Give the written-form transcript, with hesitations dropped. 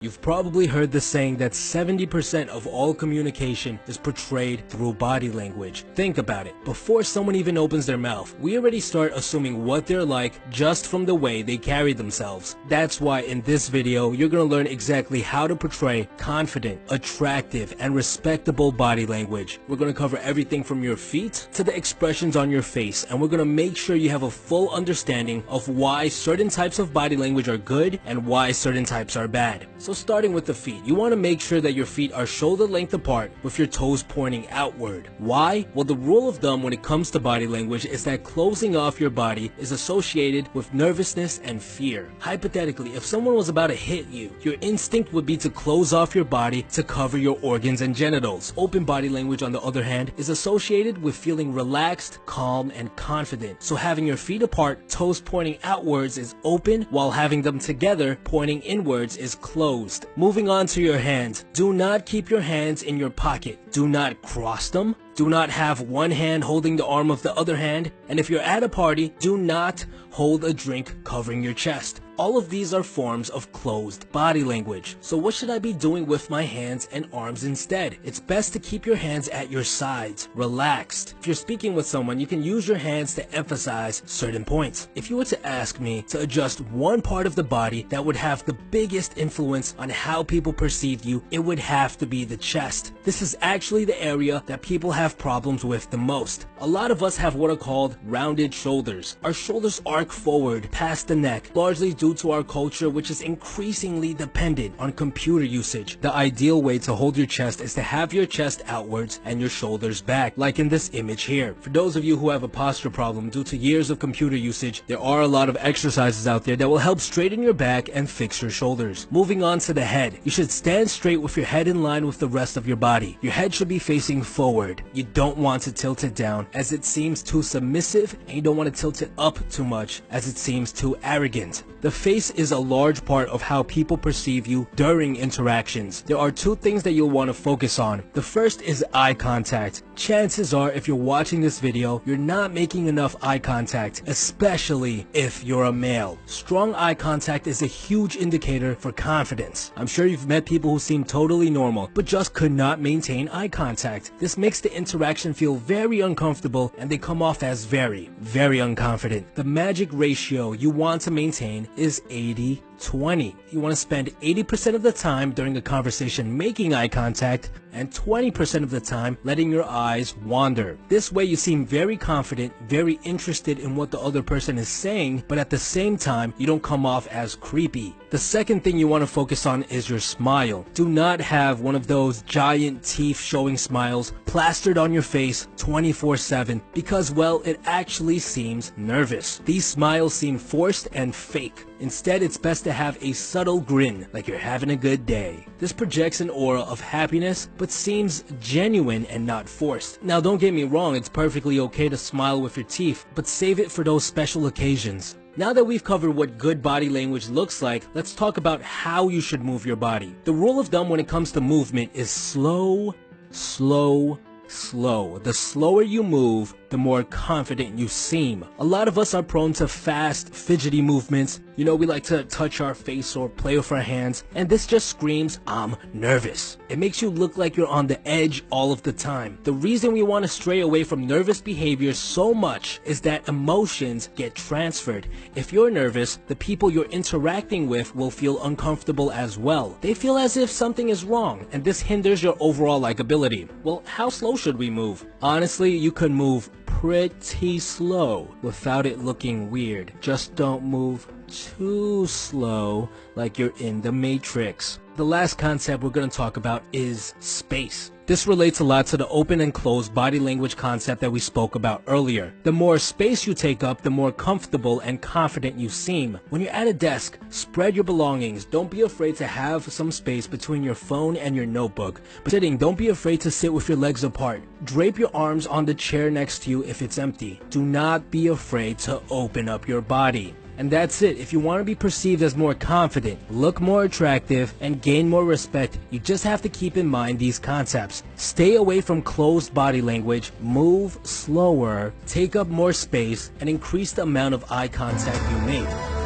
You've probably heard the saying that 70% of all communication is portrayed through body language. Think about it. Before someone even opens their mouth, we already start assuming what they're like just from the way they carry themselves. That's why in this video, you're going to learn exactly how to portray confident, attractive, and respectable body language. We're going to cover everything from your feet to the expressions on your face, and we're going to make sure you have a full understanding of why certain types of body language are good and why certain types are bad. So starting with the feet, you want to make sure that your feet are shoulder length apart with your toes pointing outward. Why? Well, the rule of thumb when it comes to body language is that closing off your body is associated with nervousness and fear. Hypothetically, if someone was about to hit you, your instinct would be to close off your body to cover your organs and genitals. Open body language, on the other hand, is associated with feeling relaxed, calm, and confident. So having your feet apart, toes pointing outwards is open, while having them together, pointing inwards, is closed. Moving on to your hands. Do not keep your hands in your pocket. Do not cross them. Do not have one hand holding the arm of the other hand. And if you're at a party, do not hold a drink covering your chest. All of these are forms of closed body language. So what should I be doing with my hands and arms instead? It's best to keep your hands at your sides, relaxed. If you're speaking with someone, you can use your hands to emphasize certain points. If you were to ask me to adjust one part of the body that would have the biggest influence on how people perceive you, it would have to be the chest. This is actually the area that people have problems with the most. A lot of us have what are called rounded shoulders. Our shoulders arc forward past the neck, largely due to our culture, which is increasingly dependent on computer usage. The ideal way to hold your chest is to have your chest outwards and your shoulders back, like in this image here. For those of you who have a posture problem due to years of computer usage, there are a lot of exercises out there that will help straighten your back and fix your shoulders. Moving on to the head. You should stand straight with your head in line with the rest of your body. Your head should be facing forward. You don't want to tilt it down as it seems too submissive, and you don't want to tilt it up too much as it seems too arrogant. The face is a large part of how people perceive you during interactions. There are two things that you'll want to focus on. The first is eye contact. Chances are, if you're watching this video, you're not making enough eye contact, especially if you're a male. Strong eye contact is a huge indicator for confidence. I'm sure you've met people who seem totally normal, but just could not maintain eye contact. This makes the interaction feel very uncomfortable, and they come off as very, very unconfident. The magic ratio you want to maintain is 80-20. You want to spend 80% of the time during a conversation making eye contact and 20% of the time letting your eyes wander. This way you seem very confident, very interested in what the other person is saying, but at the same time you don't come off as creepy. The second thing you want to focus on is your smile. Do not have one of those giant teeth showing smiles plastered on your face 24/7 because, well, it actually seems nervous. These smiles seem forced and fake. Instead, it's best to have a subtle grin, like you're having a good day. This projects an aura of happiness, but seems genuine and not forced. Now, don't get me wrong, it's perfectly okay to smile with your teeth, but save it for those special occasions. Now that we've covered what good body language looks like, let's talk about how you should move your body. The rule of thumb when it comes to movement is slow, slow, slow. The slower you move, the more confident you seem. A lot of us are prone to fast, fidgety movements. You know, we like to touch our face or play with our hands, and this just screams, I'm nervous. It makes you look like you're on the edge all of the time. The reason we want to stray away from nervous behavior so much is that emotions get transferred. If you're nervous, the people you're interacting with will feel uncomfortable as well. They feel as if something is wrong, and this hinders your overall likability. Well, how slow should we move? Honestly, you could move pretty slow without it looking weird. Just don't move too slow like you're in the Matrix. The last concept we're going to talk about is space. This relates a lot to the open and closed body language concept that we spoke about earlier. The more space you take up, the more comfortable and confident you seem. When you're at a desk, spread your belongings. Don't be afraid to have some space between your phone and your notebook. But sitting, don't be afraid to sit with your legs apart. Drape your arms on the chair next to you if it's empty. Do not be afraid to open up your body. And that's it. If you want to be perceived as more confident, look more attractive, and gain more respect, you just have to keep in mind these concepts. Stay away from closed body language, move slower, take up more space, and increase the amount of eye contact you make.